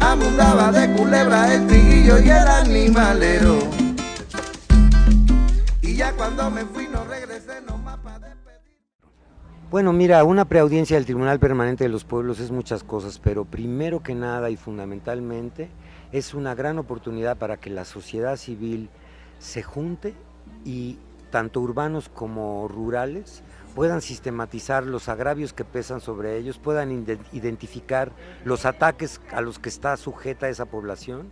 Abundaba de culebra el triguillo y el animalero. Y ya cuando me fui no regresé nomás para despedir. Bueno, mira, una preaudiencia del Tribunal Permanente de los Pueblos es muchas cosas, pero primero que nada y fundamentalmente es una gran oportunidad para que la sociedad civil se junte y tanto urbanos como rurales puedan sistematizar los agravios que pesan sobre ellos, puedan identificar los ataques a los que está sujeta esa población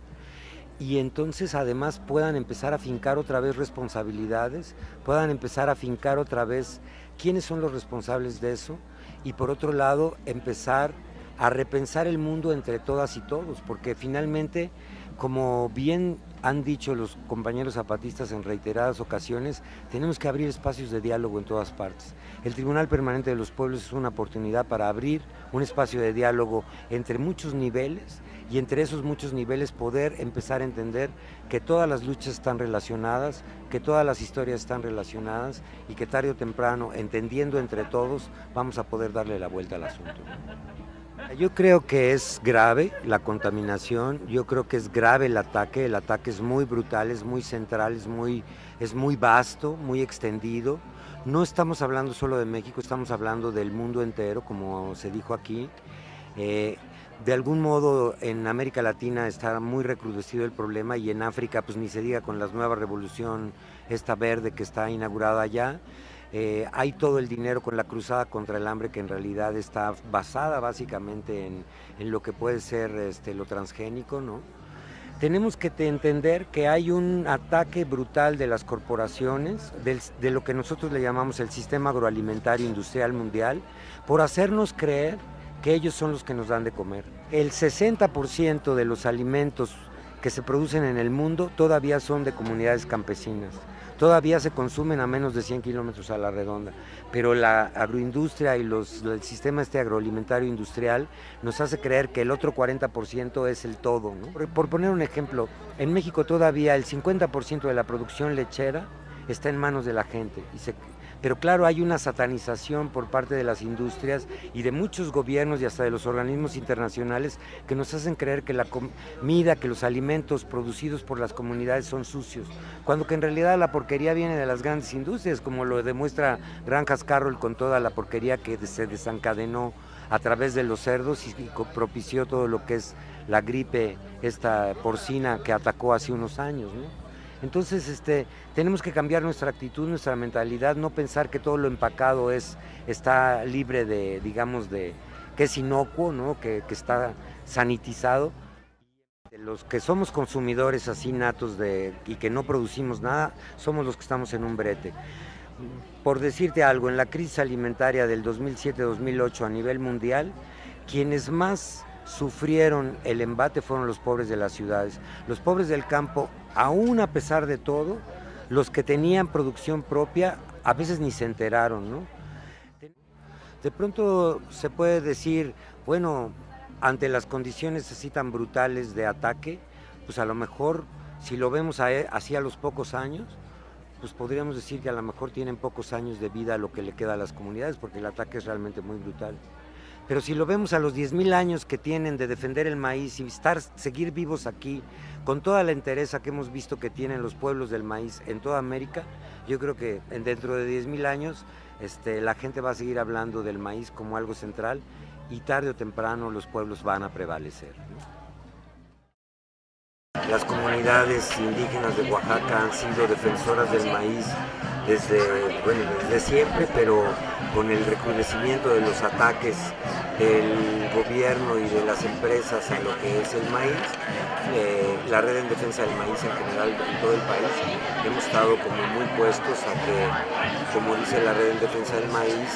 y entonces además puedan empezar a fincar otra vez responsabilidades, puedan empezar a fincar otra vez quiénes son los responsables de eso y por otro lado empezar a repensar el mundo entre todas y todos, porque finalmente, como bien han dicho los compañeros zapatistas en reiteradas ocasiones, tenemos que abrir espacios de diálogo en todas partes. El Tribunal Permanente de los Pueblos es una oportunidad para abrir un espacio de diálogo entre muchos niveles y entre esos muchos niveles poder empezar a entender que todas las luchas están relacionadas, que todas las historias están relacionadas y que tarde o temprano, entendiendo entre todos, vamos a poder darle la vuelta al asunto. Yo creo que es grave la contaminación, yo creo que es grave el ataque es muy brutal, es muy central, es muy vasto, muy extendido. No estamos hablando solo de México, estamos hablando del mundo entero, como se dijo aquí. De algún modo en América Latina está muy recrudecido el problema y en África pues ni se diga con la nueva revolución esta verde que está inaugurada allá. Hay todo el dinero con la cruzada contra el hambre que en realidad está basada básicamente en lo que puede ser lo transgénico, ¿no? Tenemos que entender que hay un ataque brutal de las corporaciones, de lo que nosotros le llamamos el sistema agroalimentario industrial mundial, por hacernos creer que ellos son los que nos dan de comer. El 60% de los alimentos que se producen en el mundo todavía son de comunidades campesinas. Todavía se consumen a menos de 100 kilómetros a la redonda, pero la agroindustria y el sistema agroalimentario industrial nos hace creer que el otro 40% es el todo, ¿no? Por poner un ejemplo, en México todavía el 50% de la producción lechera está en manos de la gente, pero claro, hay una satanización por parte de las industrias y de muchos gobiernos y hasta de los organismos internacionales que nos hacen creer que la comida, que los alimentos producidos por las comunidades son sucios, cuando que en realidad la porquería viene de las grandes industrias, como lo demuestra Granjas Carroll con toda la porquería que se desencadenó a través de los cerdos y propició todo lo que es la gripe esta porcina que atacó hace unos años, ¿no? Entonces tenemos que cambiar nuestra actitud, nuestra mentalidad, no pensar que todo lo empacado está libre de, digamos, que es inocuo, ¿no? que está sanitizado. Los que somos consumidores así natos y que no producimos nada, somos los que estamos en un brete. Por decirte algo, en la crisis alimentaria del 2007-2008 a nivel mundial, quienes más sufrieron el embate fueron los pobres de las ciudades. Los pobres del campo, aún a pesar de todo, los que tenían producción propia, a veces ni se enteraron, ¿no? De pronto se puede decir, bueno, ante las condiciones así tan brutales de ataque, pues a lo mejor, si lo vemos así a los pocos años, pues podríamos decir que a lo mejor tienen pocos años de vida lo que le queda a las comunidades, porque el ataque es realmente muy brutal. Pero si lo vemos a los 10,000 años que tienen de defender el maíz y seguir vivos aquí, con toda la entereza que hemos visto que tienen los pueblos del maíz en toda América, yo creo que dentro de 10,000 años la gente va a seguir hablando del maíz como algo central y tarde o temprano los pueblos van a prevalecer, ¿no? Las comunidades indígenas de Oaxaca han sido defensoras del maíz desde siempre, pero con el recrudecimiento de los ataques del gobierno y de las empresas a lo que es el maíz, la red en defensa del maíz en general en todo el país, hemos estado como muy puestos a que, como dice la red en defensa del maíz,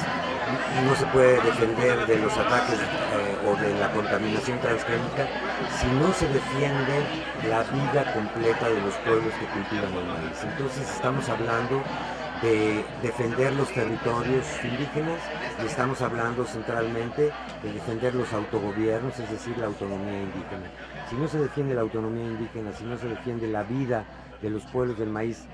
no se puede defender de los ataques o de la contaminación transgénica si no se defiende la vida completa de los pueblos que cultivan el maíz. Entonces estamos hablando de defender los territorios indígenas y estamos hablando centralmente de defender los autogobiernos, es decir, la autonomía indígena. Si no se defiende la autonomía indígena, si no se defiende la vida de los pueblos del maíz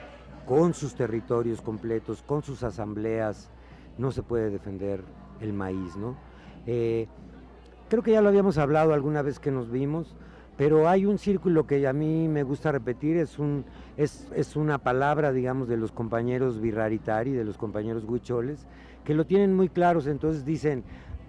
con sus territorios completos, con sus asambleas, no se puede defender el maíz, ¿no? Creo que ya lo habíamos hablado alguna vez que nos vimos, pero hay un círculo que a mí me gusta repetir, es una palabra, digamos, de los compañeros Virraritari, de los compañeros huicholes, que lo tienen muy claros. Entonces dicen,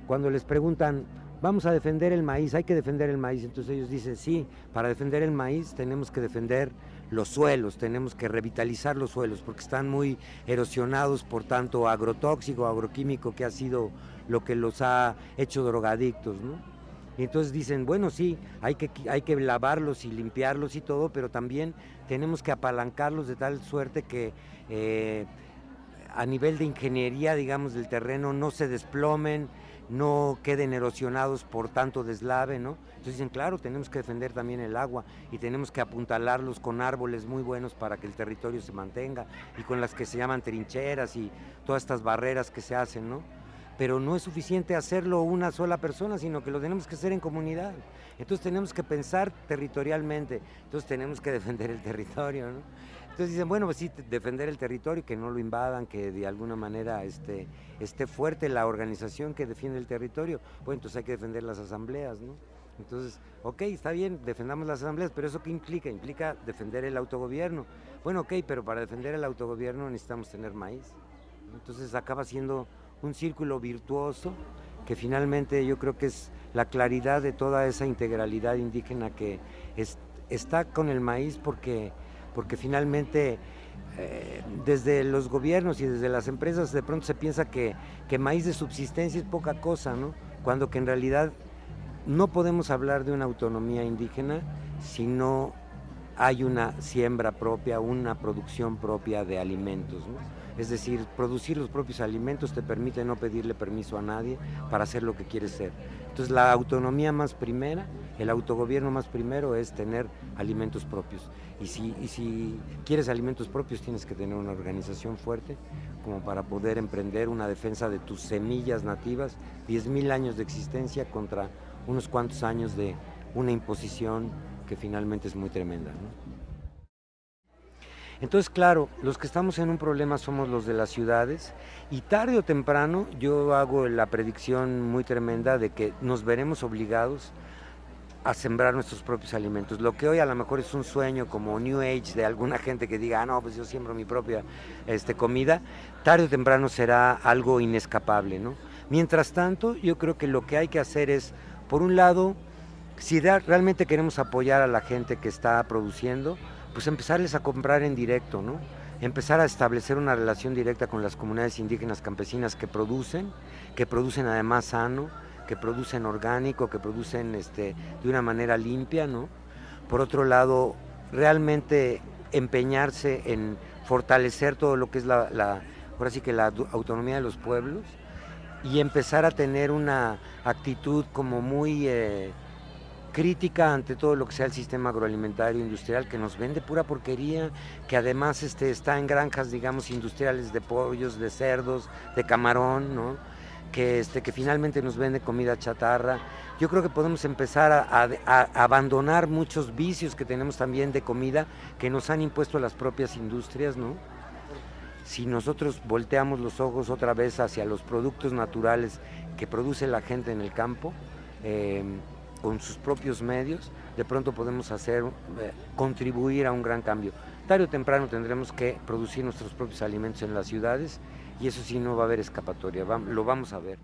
cuando les preguntan, vamos a defender el maíz, hay que defender el maíz, entonces ellos dicen, sí, para defender el maíz tenemos que defender los suelos, tenemos que revitalizar los suelos, porque están muy erosionados por tanto agrotóxico, agroquímico, que ha sido lo que los ha hecho drogadictos, ¿no? Y entonces dicen, bueno, sí, hay que lavarlos y limpiarlos y todo, pero también tenemos que apalancarlos de tal suerte que a nivel de ingeniería, digamos, del terreno no se desplomen, no queden erosionados por tanto deslave, ¿no? Entonces dicen, claro, tenemos que defender también el agua y tenemos que apuntalarlos con árboles muy buenos para que el territorio se mantenga y con las que se llaman trincheras y todas estas barreras que se hacen, ¿no? Pero no es suficiente hacerlo una sola persona, sino que lo tenemos que hacer en comunidad. Entonces tenemos que pensar territorialmente, entonces tenemos que defender el territorio, ¿no? Entonces dicen, bueno, pues sí, defender el territorio, que no lo invadan, que de alguna manera esté fuerte la organización que defiende el territorio. Bueno, entonces hay que defender las asambleas, ¿no? Entonces, ok, está bien, defendamos las asambleas, pero ¿eso qué implica? Implica defender el autogobierno. Bueno, ok, pero para defender el autogobierno necesitamos tener maíz. Entonces acaba siendo un círculo virtuoso que finalmente yo creo que es la claridad de toda esa integralidad indígena que está con el maíz porque finalmente desde los gobiernos y desde las empresas de pronto se piensa que maíz de subsistencia es poca cosa, ¿no? Cuando que en realidad no podemos hablar de una autonomía indígena si no hay una siembra propia, una producción propia de alimentos, ¿no? Es decir, producir los propios alimentos te permite no pedirle permiso a nadie para hacer lo que quieres ser. Entonces la autonomía más primera, el autogobierno más primero es tener alimentos propios. Y si quieres alimentos propios tienes que tener una organización fuerte como para poder emprender una defensa de tus semillas nativas, 10,000 años de existencia contra unos cuantos años de una imposición que finalmente es muy tremenda, ¿no? Entonces, claro, los que estamos en un problema somos los de las ciudades y tarde o temprano yo hago la predicción muy tremenda de que nos veremos obligados a sembrar nuestros propios alimentos. Lo que hoy a lo mejor es un sueño como New Age de alguna gente que diga, no, pues yo siembro mi propia comida, tarde o temprano será algo inescapable, ¿no? Mientras tanto, yo creo que lo que hay que hacer es, por un lado, si realmente queremos apoyar a la gente que está produciendo, pues empezarles a comprar en directo, ¿no? Empezar a establecer una relación directa con las comunidades indígenas campesinas que producen además sano, que producen orgánico, que producen de una manera limpia, ¿no? Por otro lado, realmente empeñarse en fortalecer todo lo que es ahora sí que la autonomía de los pueblos y empezar a tener una actitud como muy crítica ante todo lo que sea el sistema agroalimentario industrial que nos vende pura porquería, que además está en granjas, digamos, industriales de pollos, de cerdos, de camarón, ¿no? Que finalmente nos vende comida chatarra. Yo creo que podemos empezar a abandonar muchos vicios que tenemos también de comida que nos han impuesto las propias industrias, ¿no? Si nosotros volteamos los ojos otra vez hacia los productos naturales que produce la gente en el campo, con sus propios medios, de pronto podemos contribuir a un gran cambio. Tarde o temprano tendremos que producir nuestros propios alimentos en las ciudades y eso sí no va a haber escapatoria, lo vamos a ver.